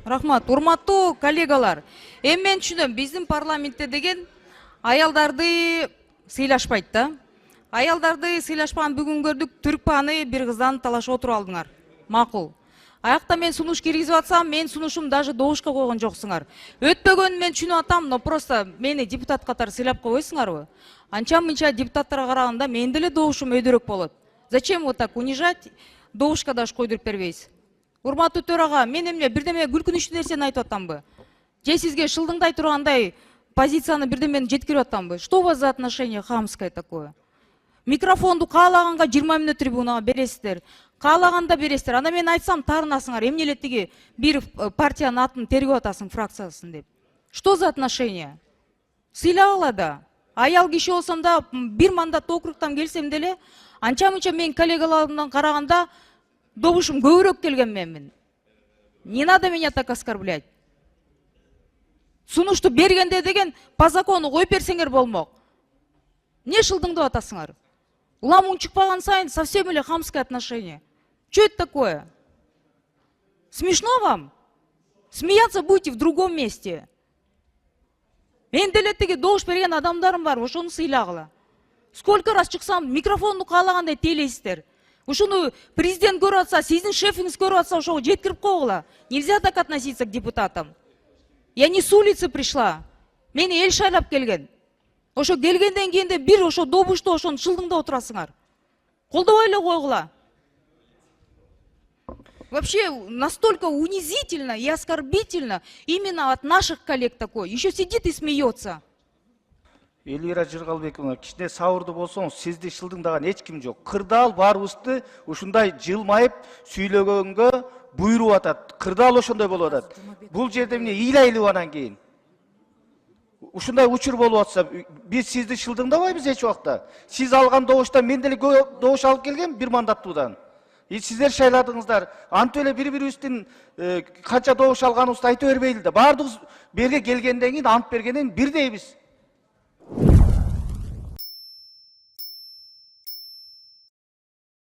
Рахмат. Урматтуу коллегалар. Мен түшүнөм, биздин парламентте деген аялдарды сыйлашпайт да. Аялдарды сыйлашпаган бүгүн көрдүк, Түркпаны бир кыздан талашып отуруп алдыңар. Макул. Аякта мен сунуш киргизип атсам, мен сунушум даже добушка койгон жоксуңар. Өтпөгөнүн мен түшүнүп атам, но просто мени депутат катары сыйлап койбойсуңарбы? Анча-мынча депутаттарга караганда мен деле добушум өйдөрөөк болот. Зачем вот так унижать? Добушка даже койдуруп бербейсиз. Урматтуу төрага, мен эмне бирдеме күлкүнүчтүү нерсени айтып атамбы? Же сизге шылдыңдай тургандай позицияны бирдемени жеткирип атамбы? Что у вас за отношение хамское такое? Микрофонду каалаганга 20 мүнөт трибунага бересиздер. Каалаганда бересиздер. Анда мен айтсам таарынасыңар, эмне эле тиги бир партиянын атын тергеп атасың фракциясын деп. Что за отношение? Сыйлагыла да. Аял киши болсом да, бир мандат округтан келсем деле, анча-мынча мен коллегаларымдан караганда добушум көбүрөөк келген менмин. Не надо меня так оскорблять. Сунушту бергенде деген по закону коюп берсеңер болмок. Не шылдыңдап атасыңар? Улам чыкпаган сайын совсем эле хамское отношение. Что это такое? Смешно вам? Смеяться будете в другом месте. Мен деле тиги добуш берген адамдарым бар, ошону сыйлагыла. Сколько раз чыксам, микрофонду каалагандай тейлейсиздер. Ушуну президент көрүп атса, сиздин шефиңиз көрүп атса, ошого жеткирип койгула. Нельзя так относиться к депутатам. Я не с улицы пришла. Мени эл шайлап келген. Ошо келгенден кийин де бир ошо добушту ошону шылдыңдап отурасыңар. Колдобой эле койгула. Вообще настолько унизительно и оскорбительно именно от наших коллег такое. Еще сидит и смеется. Элвира Жыргалбековна, кичине сабырдуу болсоңуз, сизди шылдыңдаган эч ким жок. Кырдаал баарыбызды ушундай жылмайып сүйлөгөнгө буйруп атат. Кырдаал ошондой болуп атат. Бул жерде эмне ыйлайлып анан кийин. Ушундай учур болуп атса, биз сизди шылдыңдабайбыз эч убакта. Сиз алган добуштан мен деле добуш алып келгем бир мандаттуудан. Сиздер шайладыңыздар. Антип эле бири-бирибиздин канча добуш алганыбызды айтып бербейли да. Баардыгыбыз берге келгенден кийин, ант бергенден бирдейбиз.